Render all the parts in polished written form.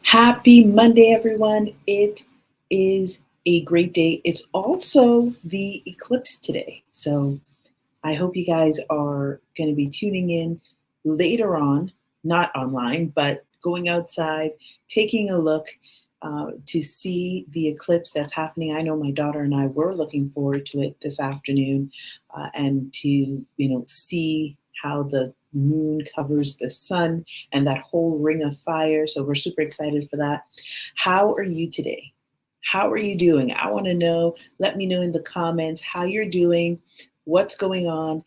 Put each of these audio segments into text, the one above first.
Happy Monday, everyone. It is a great day. It's also the eclipse today. So I hope you guys are going to be tuning in later on, not online, but going outside, taking a look to see the eclipse that's happening. I know my daughter and I were looking forward to it this afternoon and to, see how the moon covers the sun and that whole ring of fire. So we're super excited for that. How are you today? How are you doing? I want to know. Let me know in the comments how you're doing, what's going on.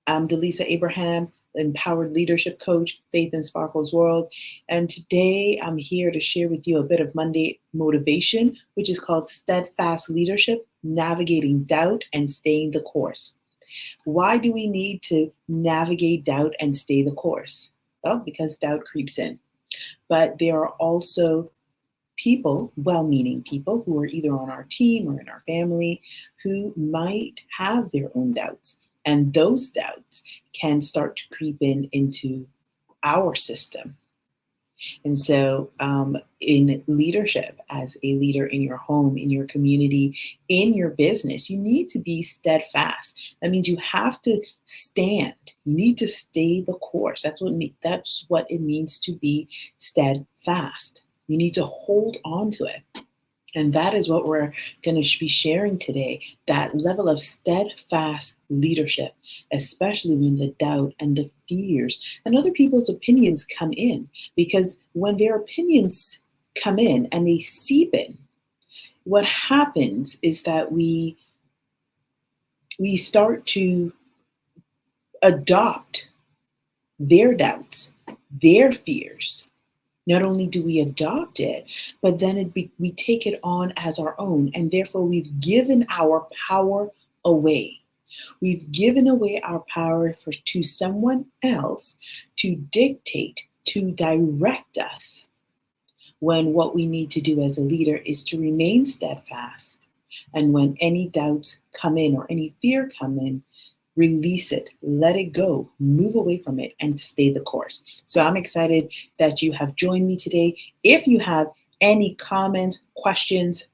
I'm Delisa Abraham, Empowered Leadership Coach, Faith in Sparkle's World. And today I'm here to share with you a bit of Monday motivation, which is called Steadfast Leadership, Navigating Doubt and Staying the Course. Why do we need to navigate doubt and stay the course? Well, because doubt creeps in. But there are also people, well-meaning people, who are either on our team or in our family who might have their own doubts. And those doubts can start to creep into our system. And so, in leadership, as a leader in your home, in your community, in your business, you need to be steadfast. That means you have to stand. You need to stay the course. That's what it means to be steadfast. You need to hold on to it. And that is what we're going to be sharing today, that level of steadfast leadership, especially when the doubt and the fears and other people's opinions come in. Because when their opinions come in and they seep in, what happens is that we start to adopt their doubts, their fears. Not only do we adopt it, but then we take it on as our own, and therefore we've given our power away. We've given away our power to someone else to dictate, to direct us, when what we need to do as a leader is to remain steadfast. And when any doubts come in or any fear come in, release it, let it go, move away from it, and stay the course. So I'm excited that you have joined me today. If you have any comments, questions,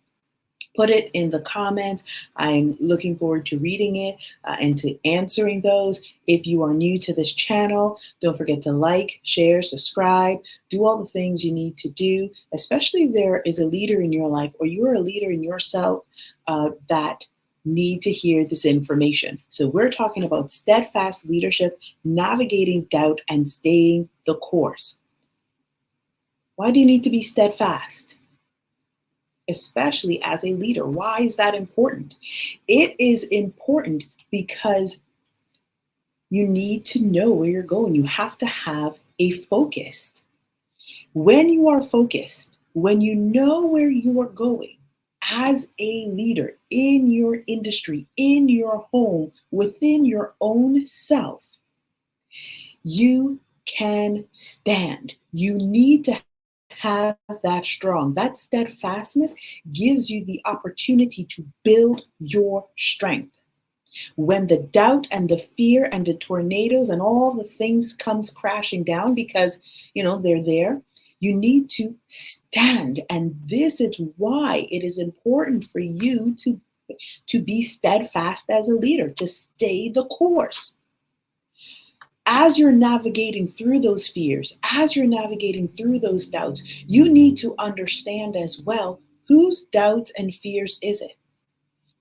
put it in the comments. I'm looking forward to reading it and to answering those. If you are new to this channel, don't forget to like, share, subscribe, do all the things you need to do, especially if there is a leader in your life or you're a leader in yourself that need to hear this information. So we're talking about steadfast leadership, navigating doubt and staying the course. Why do you need to be steadfast? Especially as a leader. Why is that important? It is important because you need to know where you're going. You have to have a focus. When you are focused, when you know where you are going, as a leader in your industry, in your home, within your own self, you can stand. You need to have that strong. That steadfastness gives you the opportunity to build your strength. When the doubt and the fear and the tornadoes and all the things comes crashing down because, they're there, you need to stand. And this is why it is important for you to be steadfast as a leader, to stay the course. As you're navigating through those fears, as you're navigating through those doubts, you need to understand as well, whose doubts and fears is it?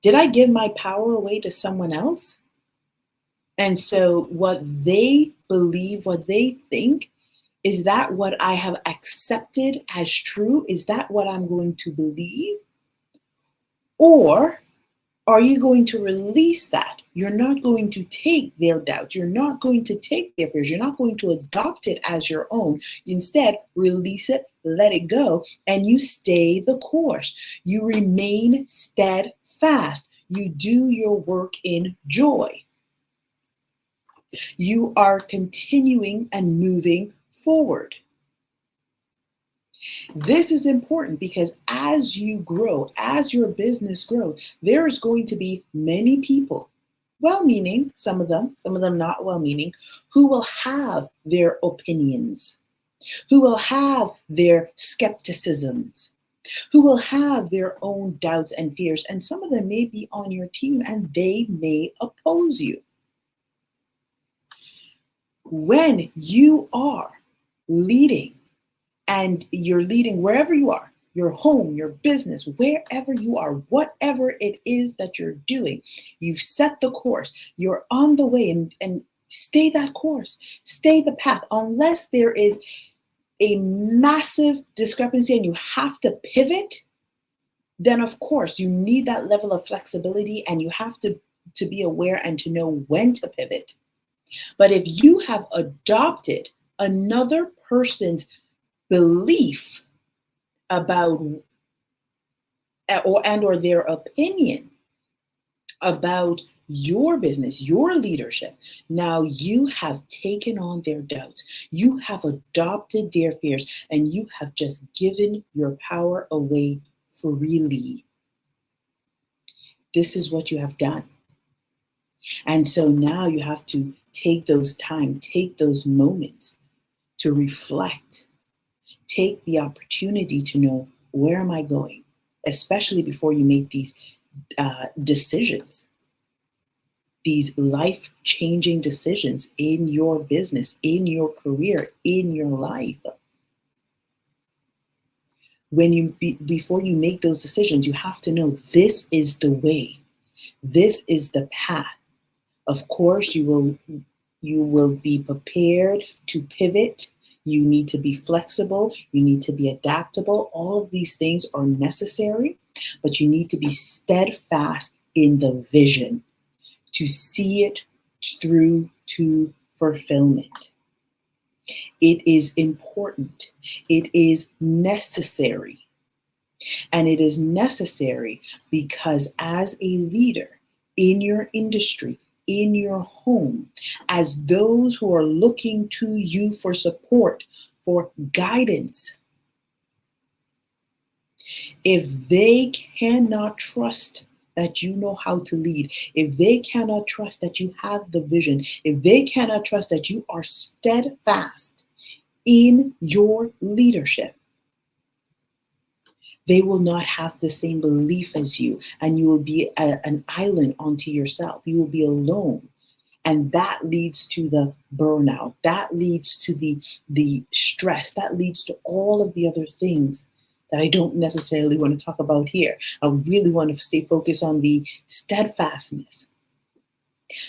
Did I give my power away to someone else? And so what they believe, what they think, is that what I have accepted as true? Is that what I'm going to believe? Or are you going to release that? You're not going to take their doubts. You're not going to take their fears. You're not going to adopt it as your own. Instead, release it, let it go, and you stay the course. You remain steadfast. You do your work in joy. You are continuing and moving forward. This is important because as you grow, as your business grows, there is going to be many people, well-meaning, some of them not well-meaning, who will have their opinions. who will have their skepticisms, who will have their own doubts and fears. And some of them may be on your team and they may oppose you. When you are leading, and you're leading wherever you are, your home, your business, wherever you are, whatever it is that you're doing, you've set the course, you're on the way, and stay that course, stay the path, unless there is a massive discrepancy and you have to pivot. Then of course you need that level of flexibility, and you have to be aware and to know when to pivot. But if you have adopted another person's belief about or their opinion about your business, your leadership, now you have taken on their doubts, you have adopted their fears, and you have just given your power away freely. This is what you have done. And so now you have to take those moments to reflect. Take the opportunity to know, where am I going? Especially before you make these decisions, these life-changing decisions in your business, in your career, in your life. Before you make those decisions, you have to know, this is the way. This is the path. Of course, you will be prepared to pivot. You need to be flexible. You need to be adaptable. All of these things are necessary, but you need to be steadfast in the vision to see it through to fulfillment. It is important. It is necessary. And it is necessary because as a leader in your industry, in your home, as those who are looking to you for support, for guidance, if they cannot trust that you know how to lead, if they cannot trust that you have the vision, if they cannot trust that you are steadfast in your leadership, they will not have the same belief as you, and you will be an island unto yourself. You will be alone. And that leads to the burnout. That leads to the stress. That leads to all of the other things that I don't necessarily want to talk about here. I really want to stay focused on the steadfastness.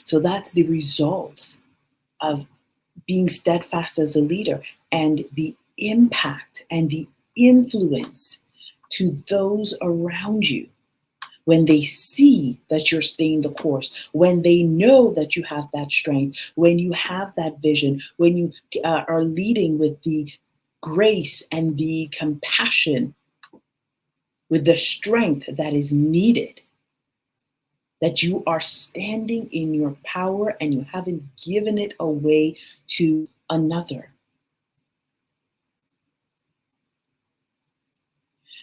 So that's the result of being steadfast as a leader, and the impact and the influence to those around you when they see that you're staying the course, when they know that you have that strength, when you have that vision, when you are leading with the grace and the compassion, with the strength that is needed, that you are standing in your power and you haven't given it away to another.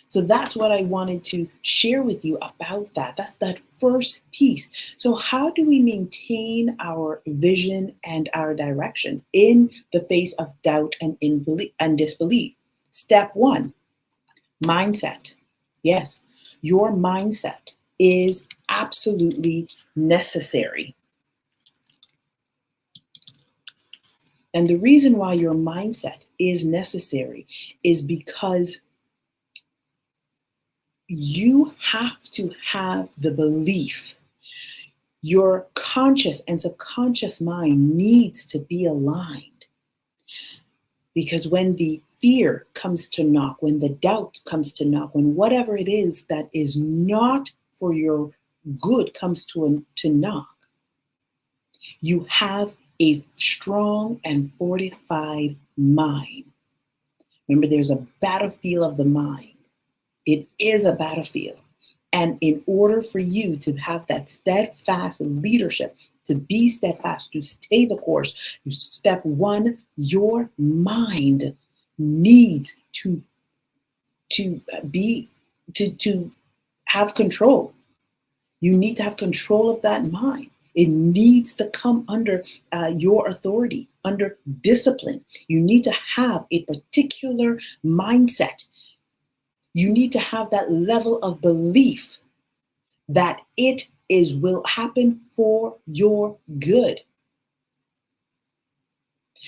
So that's what I wanted to share with you about that. That's that first piece. So how do we maintain our vision and our direction in the face of doubt and disbelief? Step one, mindset. Yes, your mindset is absolutely necessary. And the reason why your mindset is necessary is because you have to have the belief. Your conscious and subconscious mind needs to be aligned. Because when the fear comes to knock, when the doubt comes to knock, when whatever it is that is not for your good comes to knock, you have a strong and fortified mind. Remember, there's a battlefield of the mind. It is a battlefield. And in order for you to have that steadfast leadership, to be steadfast, to stay the course, step one, your mind needs to have control. You need to have control of that mind. It needs to come under your authority, under discipline. You need to have a particular mindset. You need to have that level of belief that will happen for your good.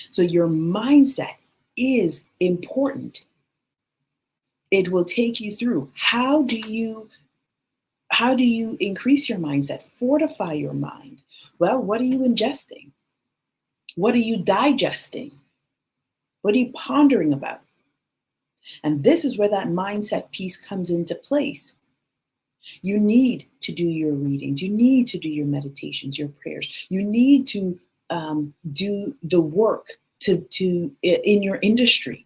So your mindset is important. It will take you through. How do you increase your mindset, fortify your mind? Well, what are you ingesting? What are you digesting? What are you pondering about? And this is where that mindset piece comes into place. You need to do your readings. You need to do your meditations, your prayers. You need to do the work in your industry.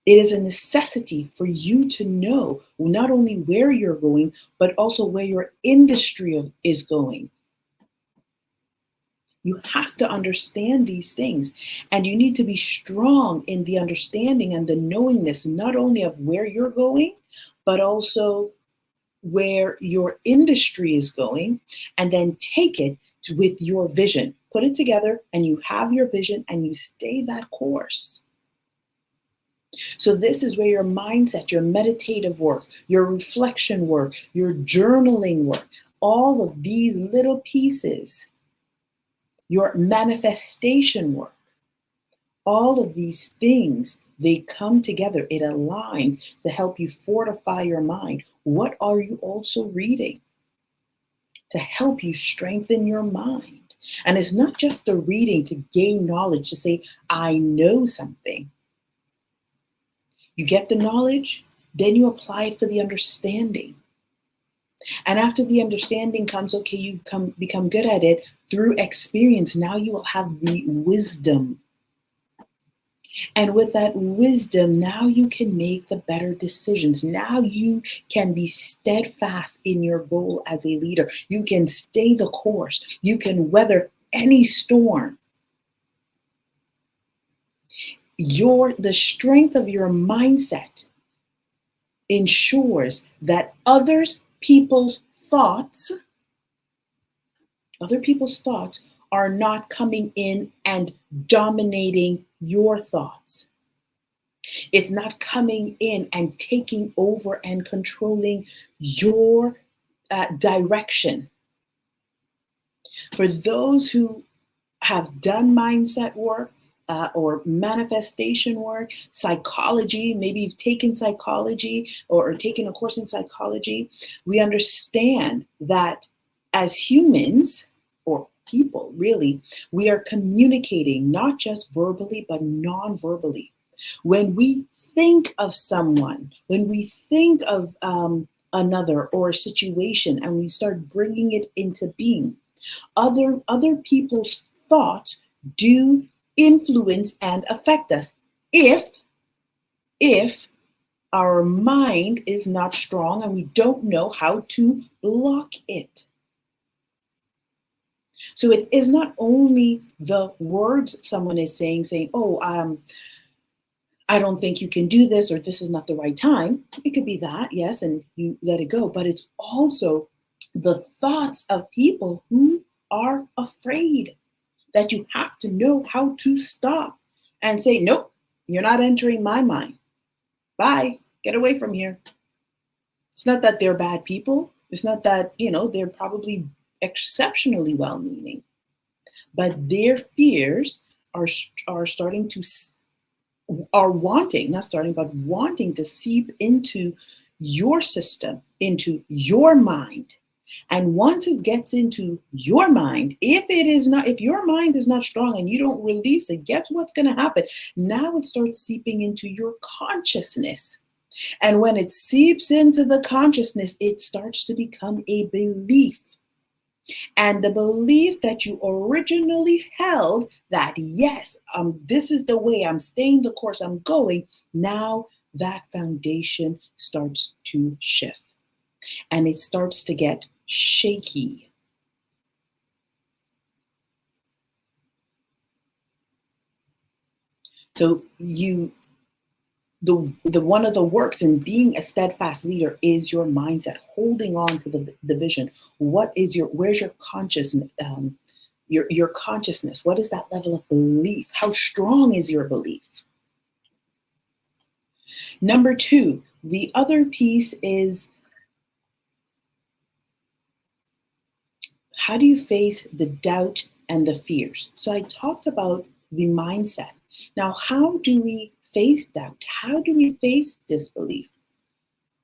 It is a necessity for you to know not only where you're going, but also where your industry is going. You have to understand these things, and you need to be strong in the understanding and the knowingness, not only of where you're going, but also where your industry is going, and then take it with your vision. Put it together, and you have your vision, and you stay that course. So this is where your mindset, your meditative work, your reflection work, your journaling work, all of these little pieces, your manifestation work, all of these things, they come together. It aligns to help you fortify your mind. What are you also reading to help you strengthen your mind? And it's not just the reading to gain knowledge, to say, I know something. You get the knowledge, then you apply it for the understanding. And after the understanding comes, okay, you become good at it through experience. Now you will have the wisdom. And with that wisdom, now you can make the better decisions. Now you can be steadfast in your goal as a leader. You can stay the course. You can weather any storm. The strength of your mindset ensures that other people's thoughts are not coming in and dominating your thoughts. It's not coming in and taking over and controlling your direction. For those who have done mindset work, or manifestation work, psychology, maybe you've taken psychology or taken a course in psychology, we understand that as humans, or people really, we are communicating not just verbally, but non-verbally. When we think of someone, when we think of another or a situation, and we start bringing it into being, other people's thoughts do influence and affect us if our mind is not strong and we don't know how to block it. So it is not only the words someone is saying, oh, I don't think you can do this, or this is not the right time. It could be that, yes, and you let it go. But it's also the thoughts of people who are afraid, that you have to know how to stop and say, nope, you're not entering my mind. Bye, get away from here. It's not that they're bad people. It's not that, they're probably exceptionally well-meaning, but their fears are wanting to seep into your system, into your mind. And once it gets into your mind, if your mind is not strong and you don't release it, guess what's going to happen? Now it starts seeping into your consciousness. And when it seeps into the consciousness, it starts to become a belief. And the belief that you originally held, that yes, this is the way, I'm staying the course, I'm going, now that foundation starts to shift. And it starts to get shaky. So you the one of the works in being a steadfast leader is your mindset, holding on to the vision. Where's your consciousness? Your consciousness. What is that level of belief? How strong is your belief? Number two, the other piece is, how do you face the doubt and the fears? So I talked about the mindset. Now, how do we face doubt? How do we face disbelief?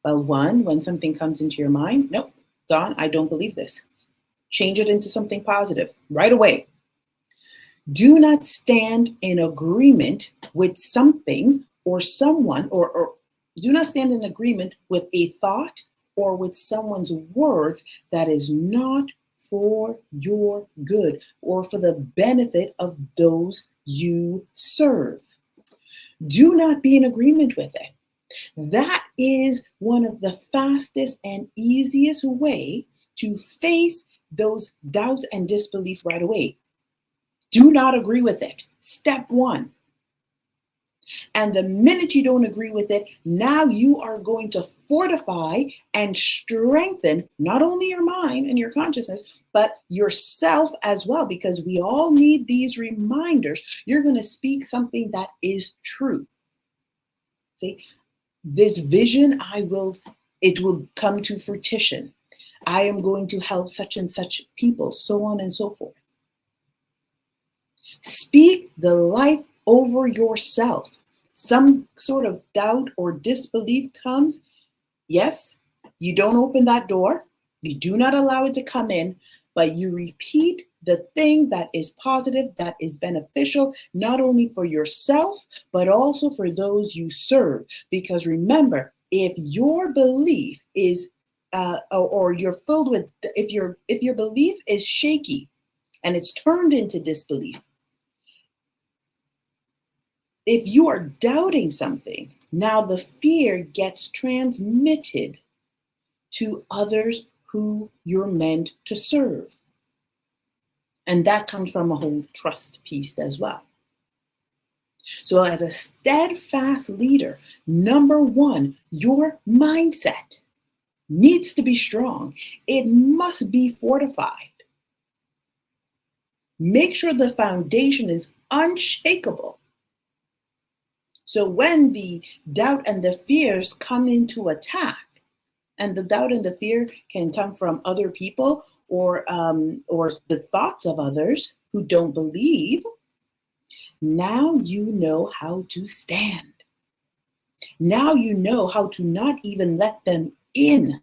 Well, one, when something comes into your mind, nope, gone, I don't believe this. Change it into something positive right away. Do not stand in agreement with something or someone, or do not stand in agreement with a thought or with someone's words that is not for your good or for the benefit of those you serve. Do not be in agreement with it. That is one of the fastest and easiest way to face those doubts and disbelief right away. Do not agree with it. Step one. And the minute you don't agree with it, now you are going to fortify and strengthen not only your mind and your consciousness, but yourself as well, because we all need these reminders. You're going to speak something that is true. See, this vision, it will come to fruition. I am going to help such and such people, so on and so forth. Speak the life over yourself. Some sort of doubt or disbelief comes. Yes, you don't open that door. You do not allow it to come in, but you repeat the thing that is positive, that is beneficial, not only for yourself, but also for those you serve. Because remember, if your belief is, or you're filled with, if your belief is shaky and it's turned into disbelief, if you are doubting something, now the fear gets transmitted to others who you're meant to serve. And that comes from a whole trust piece as well. So as a steadfast leader, number one, your mindset needs to be strong. It must be fortified. Make sure the foundation is unshakable. So when the doubt and the fears come into attack, and the doubt and the fear can come from other people or the thoughts of others who don't believe, now you know how to stand. Now you know how to not even let them in.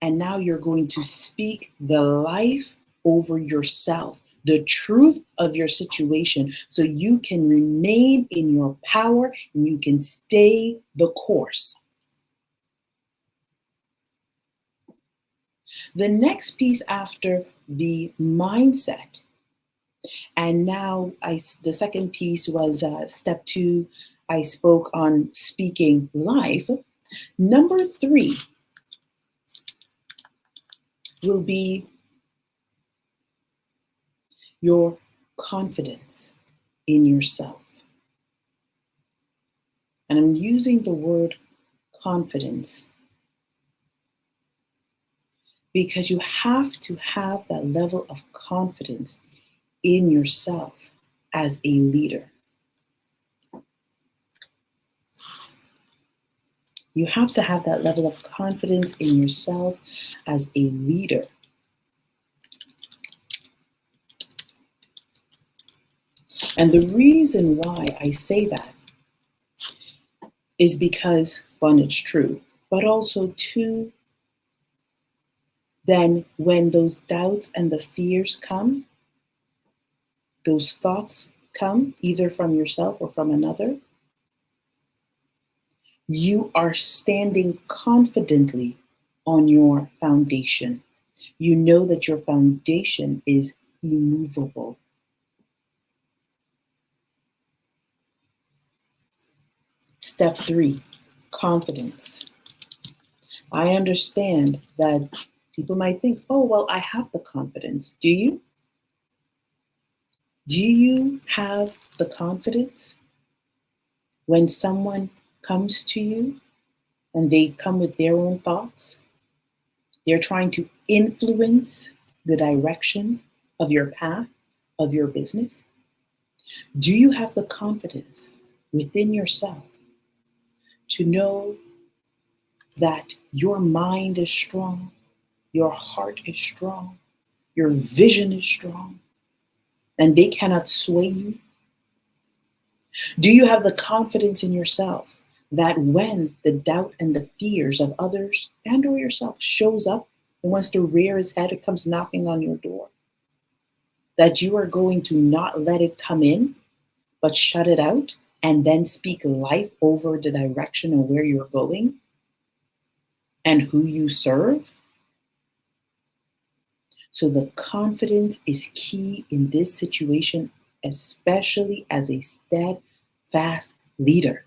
And now you're going to speak the life over yourself, the truth of your situation, so you can remain in your power and you can stay the course. The next piece after the mindset, and now the second piece was step two, I spoke on speaking life. Number three will be your confidence in yourself. And I'm using the word confidence because you have to have that level of confidence in yourself as a leader. You have to have that level of confidence in yourself as a leader. And the reason why I say that is because, one, it's true, but also two, then when those doubts and the fears come, those thoughts come either from yourself or from another, you are standing confidently on your foundation. You know that your foundation is immovable. Step three, confidence. I understand that people might think, oh, well, I have the confidence. Do you? Do you have the confidence? When someone comes to you and they come with their own thoughts, they're trying to influence the direction of your path, of your business. Do you have the confidence within yourself to know that your mind is strong, your heart is strong, your vision is strong, and they cannot sway you? Do you have the confidence in yourself that when the doubt and the fears of others and or yourself shows up and wants to rear its head, it comes knocking on your door, that you are going to not let it come in, but shut it out and then speak life over the direction of where you're going and who you serve? So the confidence is key in this situation, especially as a steadfast leader.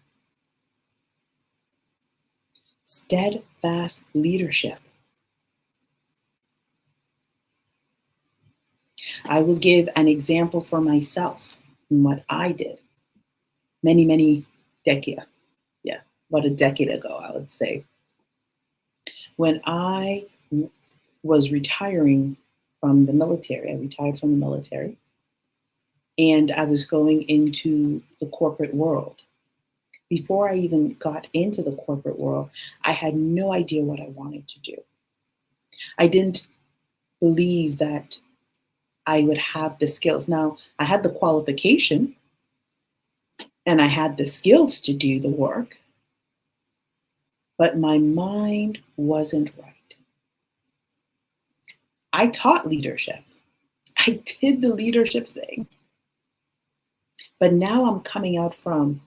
Steadfast leadership. I will give an example for myself in what I did many decades. Yeah, about a decade ago, I would say. When I was retiring from the military, I retired from the military, and I was going into the corporate world. Before I even got into the corporate world, I had no idea what I wanted to do. I didn't believe that I would have the skills. Now, I had the qualification and I had the skills to do the work, but my mind wasn't right. I taught leadership. I did the leadership thing. But now I'm coming out from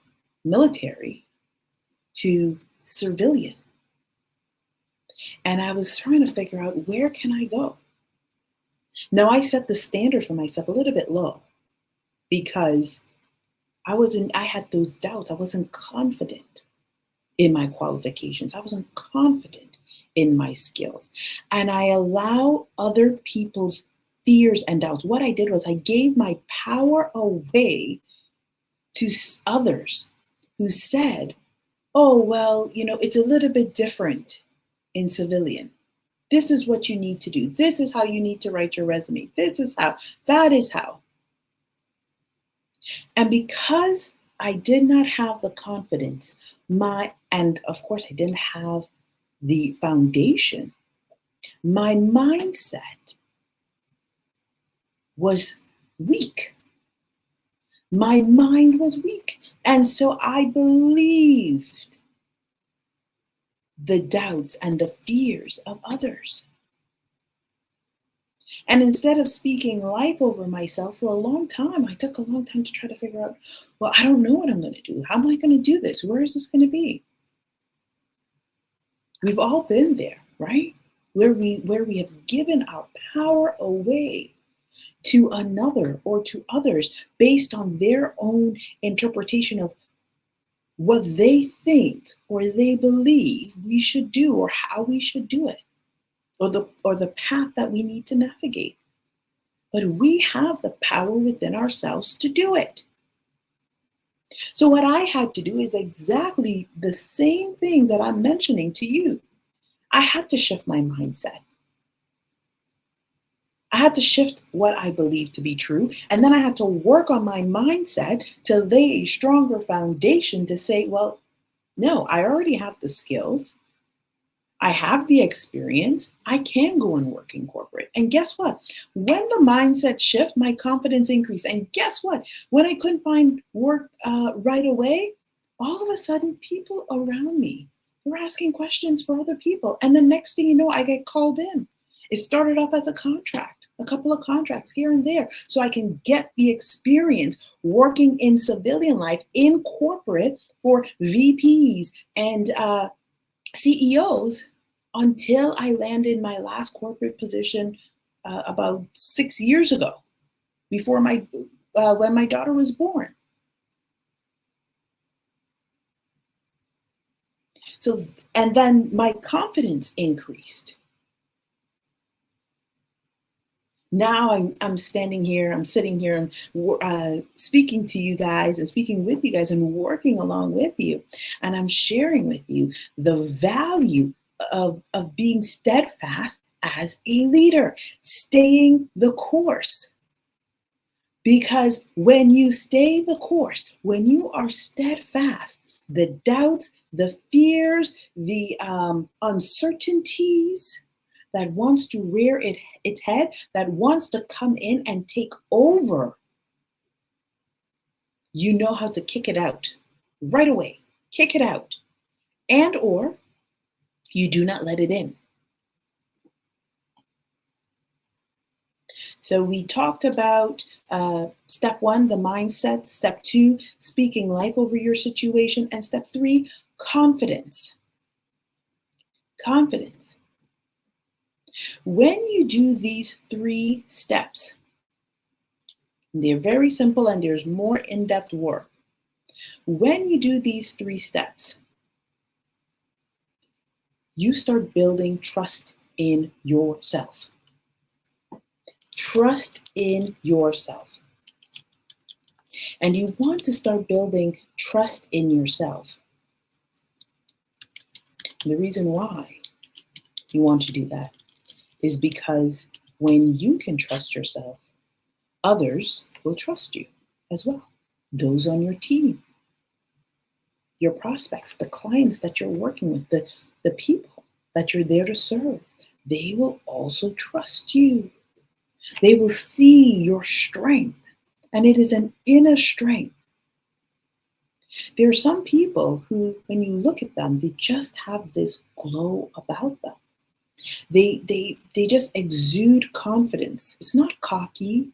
military to civilian. And I was trying to figure out, where can I go? Now I set the standard for myself a little bit low because I had those doubts. I wasn't confident in my qualifications. I wasn't confident in my skills. And I allow other people's fears and doubts. What I did was I gave my power away to others who said, oh, well, it's a little bit different in civilian. This is what you need to do. This is how you need to write your resume. This is how, that is how. And because I did not have the confidence, and of course I didn't have the foundation, my mindset was weak. My mind was weak. And so I believed the doubts and the fears of others. And instead of speaking life over myself for a long time, I took a long time to try to figure out, well, I don't know what I'm going to do. How am I going to do this? Where is this going to be? We've all been there, right? Where we have given our power away to another or to others based on their own interpretation of what they think or they believe we should do or how we should do it, or the path that we need to navigate. But we have the power within ourselves to do it. So what I had to do is exactly the same things that I'm mentioning to you. I had to shift my mindset. I had to shift what I believe to be true. And then I had to work on my mindset to lay a stronger foundation to say, well, no, I already have the skills. I have the experience. I can go and work in corporate. And guess what? When the mindset shift, my confidence increased. And guess what? When I couldn't find work right away, all of a sudden people around me were asking questions for other people. And the next thing you know, I get called in. It started off as a contract, a couple of contracts here and there, so I can get the experience working in civilian life, in corporate for VPs and CEOs, until I landed my last corporate position about 6 years ago, before when my daughter was born. So, and then my confidence increased. Now I'm standing here, I'm sitting here and speaking to you guys and speaking with you guys and working along with you. And I'm sharing with you the value of being steadfast as a leader, staying the course. Because when you stay the course, when you are steadfast, the doubts, the fears, the uncertainties that wants to rear its head, that wants to come in and take over, you know how to kick it out right away. Kick it out. And or you do not let it in. So we talked about step 1, the mindset. Step 2, speaking life over your situation. And step 3, confidence. Confidence. When you do these 3 steps, they're very simple and there's more in-depth work. When you do these 3 steps, you start building trust in yourself. Trust in yourself. And you want to start building trust in yourself. And the reason why you want to do that is because when you can trust yourself, others will trust you as well. Those on your team, your prospects, the clients that you're working with, the people that you're there to serve, they will also trust you. They will see your strength, and it is an inner strength. There are some people who, when you look at them, they just have this glow about them. They just exude confidence. It's not cocky.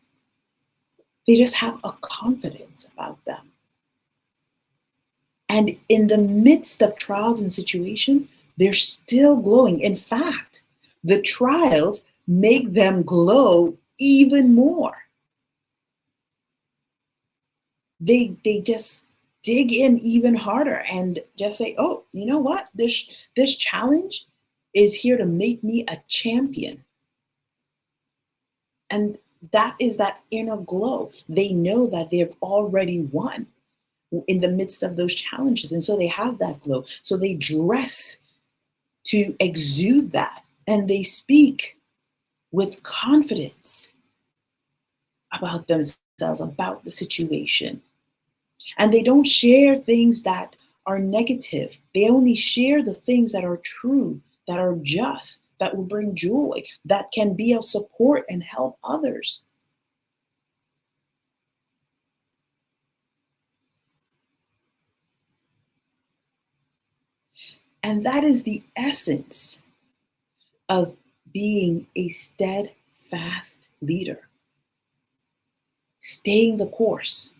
They just have a confidence about them. And in the midst of trials and situation, they're still glowing. In fact, the trials make them glow even more. They just dig in even harder and just say, oh, you know what? This challenge is here to make me a champion. And that is that inner glow. They know that they've already won in the midst of those challenges. And so they have that glow. So they dress to exude that. And they speak with confidence about themselves, about the situation. And they don't share things that are negative. They only share the things that are true, that are just, that will bring joy, that can be of support and help others. And that is the essence of being a steadfast leader. Staying the course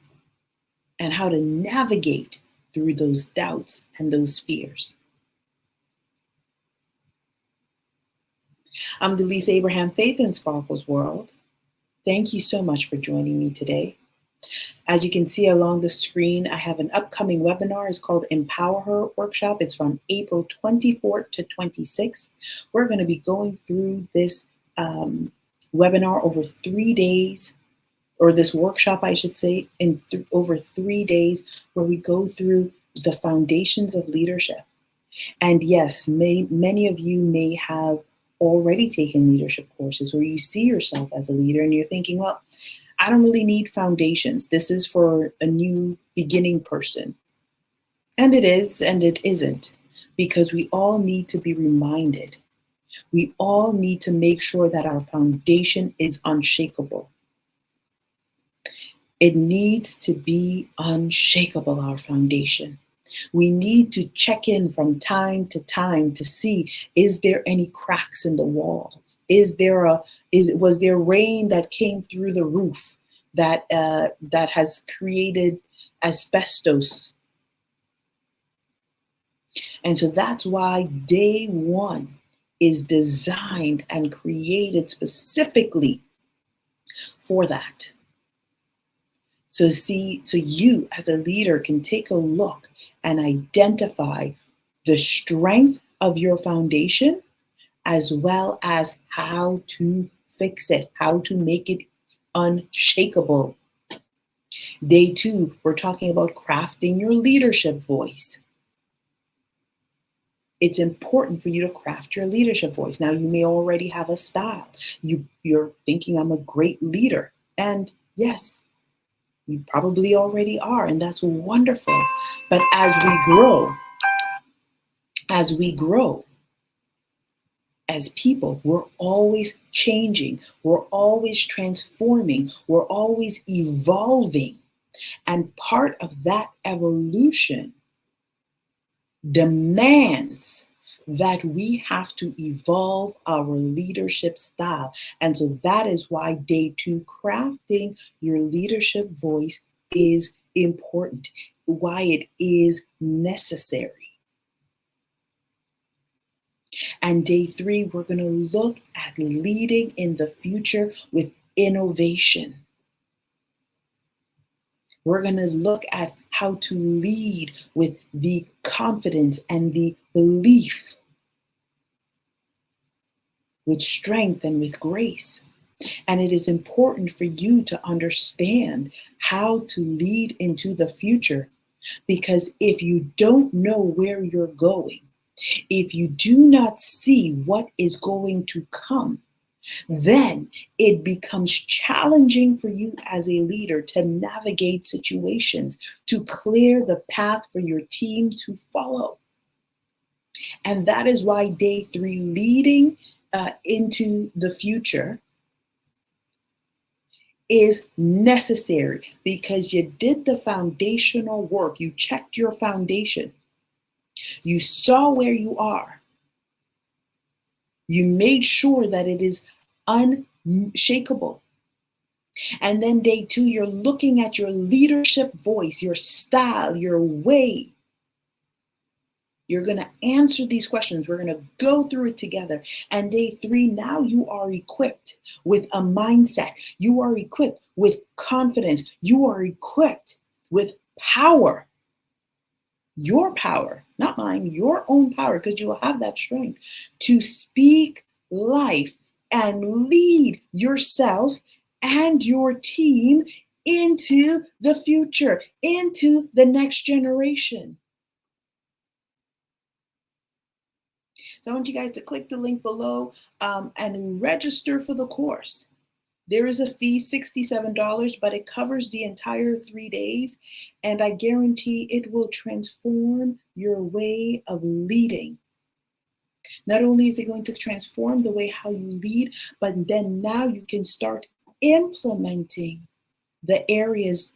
and how to navigate through those doubts and those fears. I'm Delisa Abraham, Faith in Sparkles World. Thank you so much for joining me today. As you can see along the screen, I have an upcoming webinar. It's called Empower Her Workshop. It's from April 24th to 26th. We're going to be going through this webinar over 3 days, or this workshop, I should say, in over 3 days, where we go through the foundations of leadership. And yes, many of you may have already taken leadership courses, or you see yourself as a leader and you're thinking, well, I don't really need foundations. This is for a new beginning person. And it is, and it isn't, because we all need to be reminded. We all need to make sure that our foundation is unshakable. It needs to be unshakable, our foundation. We need to check in from time to time to see, is there any cracks in the wall? Was there rain that came through the roof that has created asbestos? And so that's why day 1 is designed and created specifically for that. So you as a leader can take a look and identify the strength of your foundation, as well as how to fix it, how to make it unshakable. Day 2, we're talking about crafting your leadership voice. It's important for you to craft your leadership voice. Now, you may already have a style. You're thinking, I'm a great leader. And yes, you probably already are, and that's wonderful. But as we grow as people, we're always changing, we're always transforming, we're always evolving. And part of that evolution demands that we have to evolve our leadership style. And so that is why day 2, crafting your leadership voice, is important, why it is necessary. And day 3, we're going to look at leading in the future with innovation. We're going to look at how to lead with the confidence and the belief, with strength and with grace. And it is important for you to understand how to lead into the future, because if you don't know where you're going, if you do not see what is going to come, then it becomes challenging for you as a leader to navigate situations, to clear the path for your team to follow. And that is why day 3, leading into the future, is necessary, because you did the foundational work. You checked your foundation. You saw where you are. You made sure that it is unshakable. And then day 2, you're looking at your leadership voice, your style, your way. You're going to answer these questions. We're going to go through it together. And day 3, now you are equipped with a mindset. You are equipped with confidence. You are equipped with power. Your power, not mine, your own power, because you will have that strength to speak life and lead yourself and your team into the future, into the next generation. So I want you guys to click the link below and register for the course. There is a fee, $67, but it covers the entire 3 days. And I guarantee it will transform your way of leading. Not only is it going to transform the way how you lead, but then now you can start implementing the areas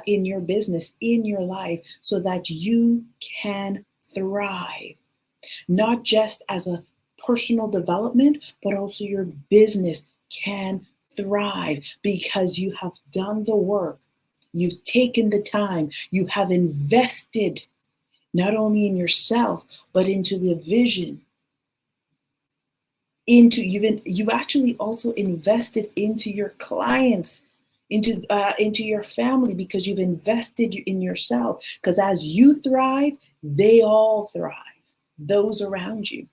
in your business, in your life, so that you can thrive. Not just as a personal development, but also your business can thrive, because you have done the work. You've taken the time. You have invested not only in yourself, but into the vision. You've actually also invested into your clients, into your family, because you've invested in yourself. Because as you thrive, they all thrive. Those around you.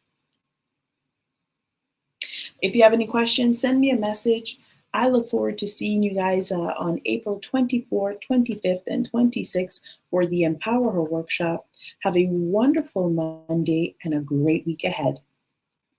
If you have any questions, send me a message. I look forward to seeing you guys on April 24th, 25th, and 26th for the Empower Her workshop. Have a wonderful Monday and a great week ahead.